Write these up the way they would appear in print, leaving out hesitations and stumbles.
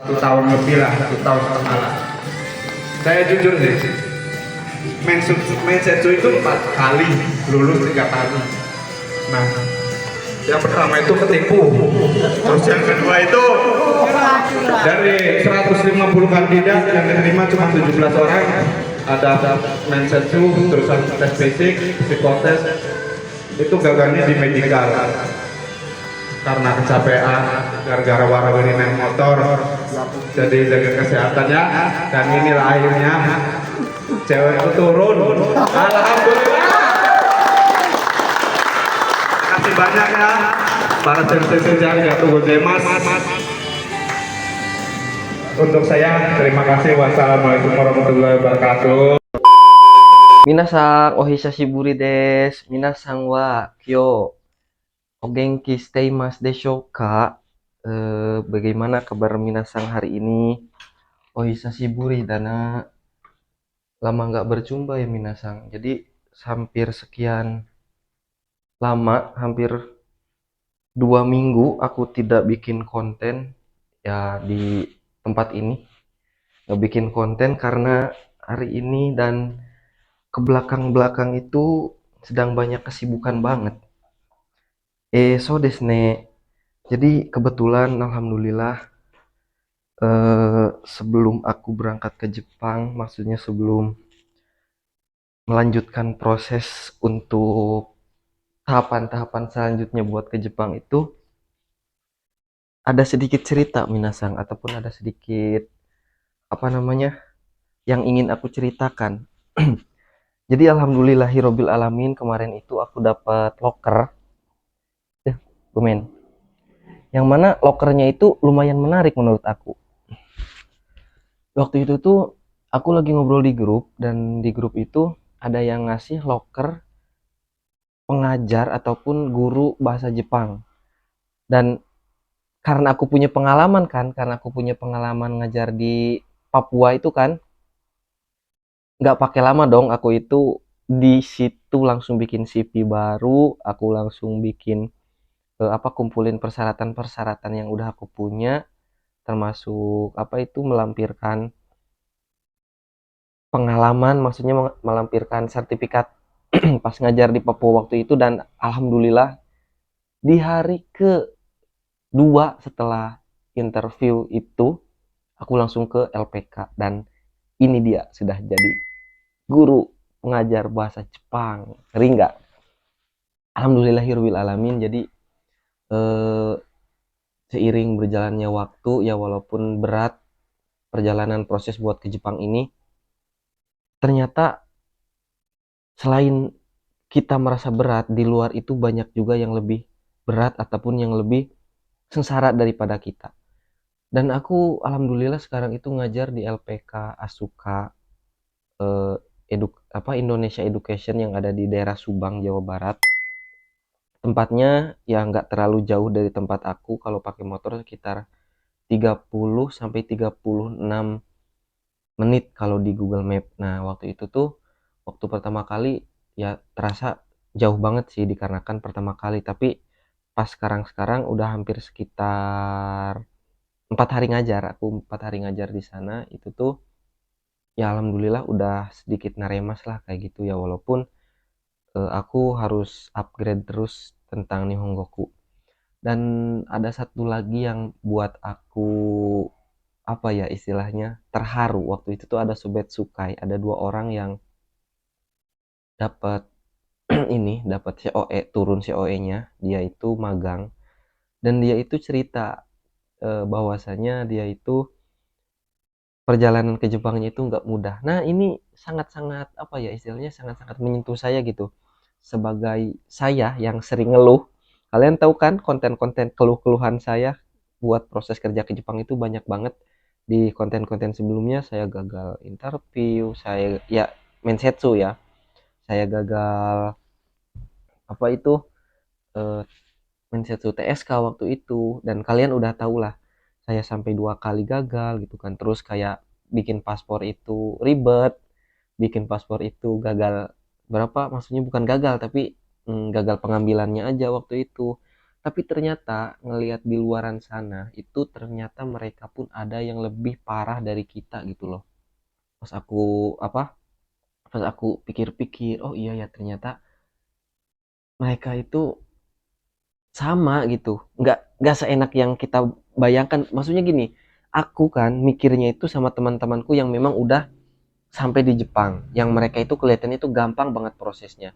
1 tahun lebih lah, 1 tahun setengah lah. Saya jujur deh, Mensetsu itu 4 kali, lulus 3 kali. Nah, yang pertama itu ketipu, terus yang kedua itu dari 150 kandidat yang diterima cuma 17 orang. Ada Mensetsu, terus tes basic, psikotes, itu gagalnya di medical karena kecapean, gara-gara warawiri naik motor, jadi jaga kesehatan ya. Dan inilah akhirnya cewek itu turun. Alhamdulillah. Terima kasih banyak ya para sensei yang tunggu Jemas. Untuk saya terima kasih. Wassalamualaikum warahmatullahi wabarakatuh. Minasang ohisashiburi desu. Minasang wa kyo o genki shiteimasu desho ka? Bagaimana kabar minasang hari ini? Ohisashiburi dana. Lama nggak berjumpa ya minasang. Jadi hampir sekian lama, hampir 2 minggu aku tidak bikin konten ya di tempat ini. Nggak bikin konten karena hari ini dan ke belakang-belakang itu sedang banyak kesibukan banget. So desu ne. Jadi kebetulan alhamdulillah sebelum aku berangkat ke Jepang, maksudnya sebelum melanjutkan proses untuk tahapan-tahapan selanjutnya buat ke Jepang itu ada sedikit cerita minasang, ataupun ada sedikit apa namanya yang ingin aku ceritakan. Jadi alhamdulillahirobbil alamin, kemarin itu aku dapat loker. Bumen. Yang mana lokernya itu lumayan menarik menurut aku. Waktu itu tuh aku lagi ngobrol di grup, dan di grup itu ada yang ngasih loker pengajar ataupun guru bahasa Jepang. Dan karena aku punya pengalaman kan, karena aku punya pengalaman ngajar di Papua itu kan, nggak pakai lama dong aku itu di situ langsung bikin CV baru, aku langsung bikin kumpulin persyaratan-persyaratan yang udah aku punya, termasuk melampirkan pengalaman, maksudnya melampirkan sertifikat pas ngajar di Papua waktu itu. Dan alhamdulillah di hari kedua setelah interview itu aku langsung ke LPK, dan ini dia sudah jadi guru pengajar bahasa Jepang. Ngeri nggak? Alhamdulillahirabbil alamin. Jadi eh, seiring berjalannya waktu ya, walaupun berat perjalanan proses buat ke Jepang ini, ternyata selain kita merasa berat, di luar itu banyak juga yang lebih berat ataupun yang lebih sengsara daripada kita. Dan aku alhamdulillah sekarang itu ngajar di LPK Asuka, eh, Indonesia Education, yang ada di daerah Subang, Jawa Barat. Tempatnya ya nggak terlalu jauh dari tempat aku, kalau pakai motor sekitar 30 sampai 36 menit kalau di Google Map. Nah, waktu itu tuh waktu pertama kali ya terasa jauh banget sih, dikarenakan pertama kali. Tapi pas sekarang udah hampir sekitar 4 hari ngajar. Aku 4 hari ngajar di sana itu tuh ya alhamdulillah udah sedikit naremas lah kayak gitu ya, walaupun aku harus upgrade terus tentang Nihongoku. Dan ada satu lagi yang buat aku istilahnya terharu. Waktu itu tuh ada Sobat Sukai, ada 2 orang yang dapat dapat COE, turun COE-nya. Dia itu magang, dan dia itu cerita bahwasanya dia itu perjalanan ke Jepangnya itu nggak mudah. Nah, ini sangat-sangat istilahnya sangat-sangat menyentuh saya gitu. Sebagai saya yang sering ngeluh, kalian tahu kan konten-konten keluh-keluhan saya buat proses kerja ke Jepang itu banyak banget. Di konten-konten sebelumnya saya gagal interview, saya ya mensetsu ya, saya gagal apa itu eh, mensetsu TSK waktu itu, dan kalian udah tahu lah saya sampai 2 kali gagal gitu kan. Terus kayak bikin paspor itu ribet, bikin paspor itu gagal berapa, maksudnya bukan gagal tapi gagal pengambilannya aja waktu itu. Tapi ternyata ngelihat di luaran sana itu ternyata mereka pun ada yang lebih parah dari kita gitu loh. Pas aku apa? Pas aku pikir-pikir, oh iya ya ternyata mereka itu sama gitu. Nggak seenak yang kita bayangkan. Maksudnya gini, aku kan mikirnya itu sama teman-temanku yang memang udah sampai di Jepang, yang mereka itu kelihatannya itu gampang banget prosesnya.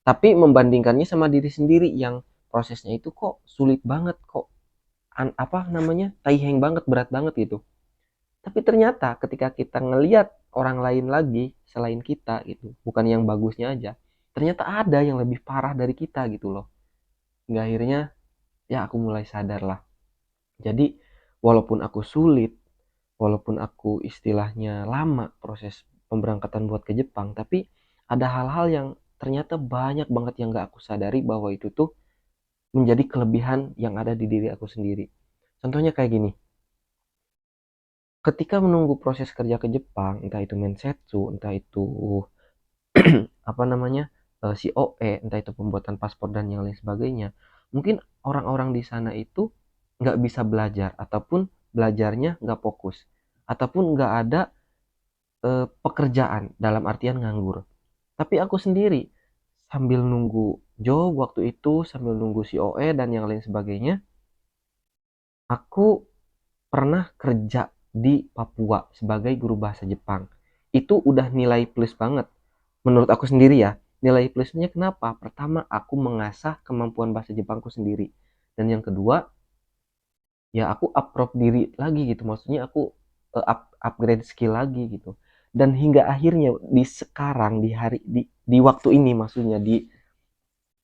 Tapi membandingkannya sama diri sendiri yang prosesnya itu kok sulit banget, kok apa namanya, taiheng banget, berat banget gitu. Tapi ternyata ketika kita ngelihat orang lain lagi selain kita gitu, bukan yang bagusnya aja, ternyata ada yang lebih parah dari kita gitu loh. Nggak, akhirnya ya aku mulai sadar lah. Jadi walaupun aku sulit, walaupun aku istilahnya lama proses pemberangkatan buat ke Jepang, tapi ada hal-hal yang ternyata banyak banget yang gak aku sadari bahwa itu tuh menjadi kelebihan yang ada di diri aku sendiri. Contohnya kayak gini, ketika menunggu proses kerja ke Jepang, entah itu mensetsu, entah itu apa namanya, COE, entah itu pembuatan paspor dan yang lain sebagainya, mungkin orang-orang di sana itu nggak bisa belajar, ataupun belajarnya nggak fokus, ataupun nggak ada pekerjaan dalam artian nganggur. Tapi aku sendiri sambil nunggu job waktu itu, sambil nunggu COE dan yang lain sebagainya, aku pernah kerja di Papua sebagai guru bahasa Jepang. Itu udah nilai plus banget. Menurut aku sendiri ya. Nilai plusnya kenapa? Pertama, aku mengasah kemampuan bahasa Jepangku sendiri. Dan yang kedua, ya aku upgrade diri lagi gitu. Maksudnya aku upgrade skill lagi gitu. Dan hingga akhirnya di sekarang, di waktu ini, maksudnya di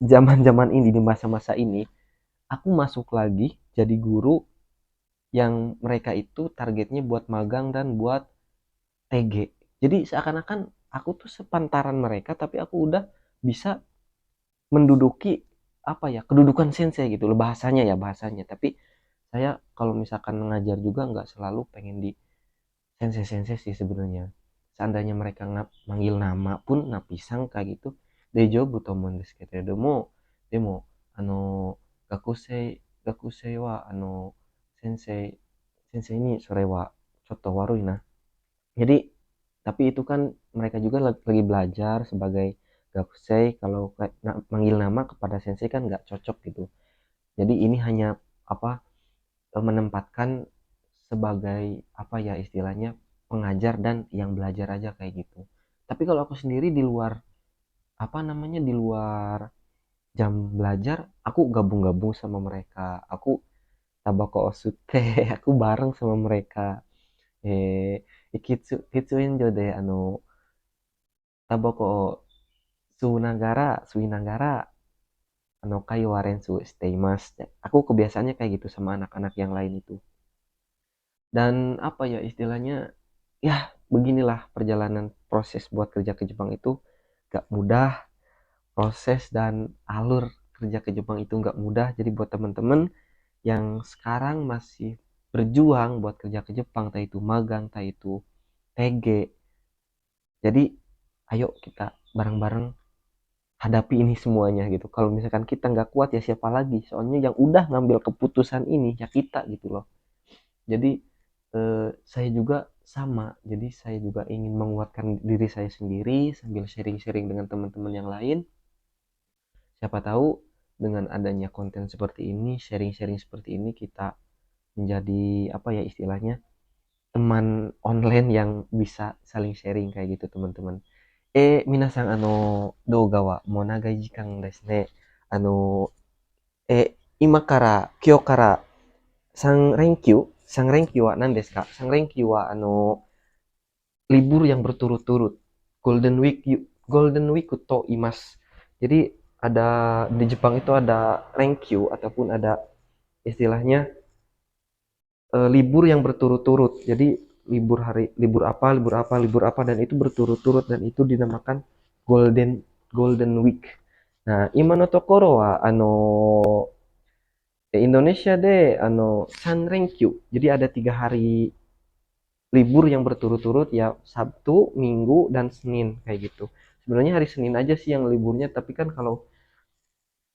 zaman-zaman ini, di masa-masa ini, aku masuk lagi jadi guru yang mereka itu targetnya buat magang dan buat TG. Jadi seakan-akan aku tuh sepantaran mereka, tapi aku udah bisa menduduki apa ya, kedudukan sensei gitu loh, bahasanya ya, bahasanya. Tapi saya kalau misalkan mengajar juga nggak selalu pengen di sensei-sensei sih sebenarnya. Seandainya mereka manggil nama pun napisang kayak gitu, dejo butomon desu kedo mo, demo ano gakusei wa sensei sensei ini sore wa chotto warui na. Jadi tapi itu kan mereka juga lagi belajar sebagai gakusei, kalau manggil nama kepada sensei kan nggak cocok gitu. Jadi ini hanya apa, menempatkan sebagai apa ya istilahnya, pengajar dan yang belajar aja kayak gitu. Tapi kalau aku sendiri di luar apa namanya, di luar jam belajar, aku gabung-gabung sama mereka. Aku tabako osute, aku bareng sama mereka. Ikitsuenjo de tabako suinagara kai warensu steimas. Aku kebiasaannya kayak gitu sama anak-anak yang lain itu. Dan apa ya istilahnya, ya beginilah perjalanan proses buat kerja ke Jepang itu gak mudah. Proses dan alur kerja ke Jepang itu gak mudah. Jadi buat temen-temen yang sekarang masih berjuang buat kerja ke Jepang, entah itu magang, entah itu TG, jadi ayo kita bareng-bareng hadapi ini semuanya gitu. Kalau misalkan kita nggak kuat ya siapa lagi, soalnya yang udah ngambil keputusan ini ya kita gitu loh. Jadi saya juga sama, jadi saya juga ingin menguatkan diri saya sendiri sambil sharing-sharing dengan teman-teman yang lain. Siapa tahu dengan adanya konten seperti ini, sharing-sharing seperti ini, kita menjadi apa ya istilahnya, teman online yang bisa saling sharing kayak gitu teman-teman. 皆さん、動画はもう長い時間ですね。今から3連休 ?3 連休は何ですか？ 3 連休は、libur yang berturut-turut. Golden Week, Golden Week to imas. Jadi, ada, di Jepang itu ada renkyu, ataupun ada istilahnya libur yang berturut-turut. Jadi, libur apa, dan itu berturut-turut, dan itu dinamakan Golden Golden Week. Nah, ima no tokoro wa Indonesia de sanrenkyu. Jadi ada 3 hari libur yang berturut-turut ya, Sabtu, Minggu, dan Senin kayak gitu. Sebenarnya hari Senin aja sih yang liburnya, tapi kan kalau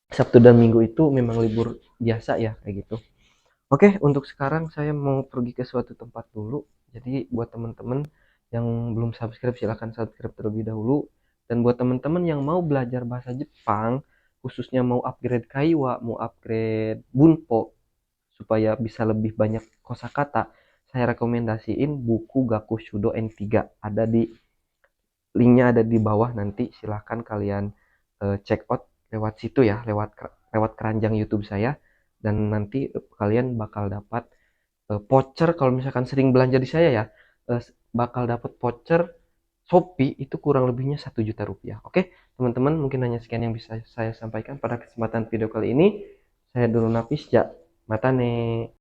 Sabtu dan Minggu itu memang libur biasa ya kayak gitu. Oke, untuk sekarang saya mau pergi ke suatu tempat dulu. Jadi buat teman-teman yang belum subscribe silahkan subscribe terlebih dahulu. Dan buat teman-teman yang mau belajar bahasa Jepang, khususnya mau upgrade Kaiwa, mau upgrade Bunpo, supaya bisa lebih banyak kosakata, saya rekomendasiin buku Gaku Shudo N3. Ada di linknya ada di bawah, nanti silahkan kalian check out lewat situ ya, lewat keranjang YouTube saya, dan nanti kalian bakal dapat voucher kalau misalkan sering belanja di saya ya, bakal dapat voucher Shopee itu kurang lebihnya 1 juta rupiah. Oke, teman-teman, mungkin hanya sekian yang bisa saya sampaikan pada kesempatan video kali ini. Saya dulu Nafis, ya. Matane.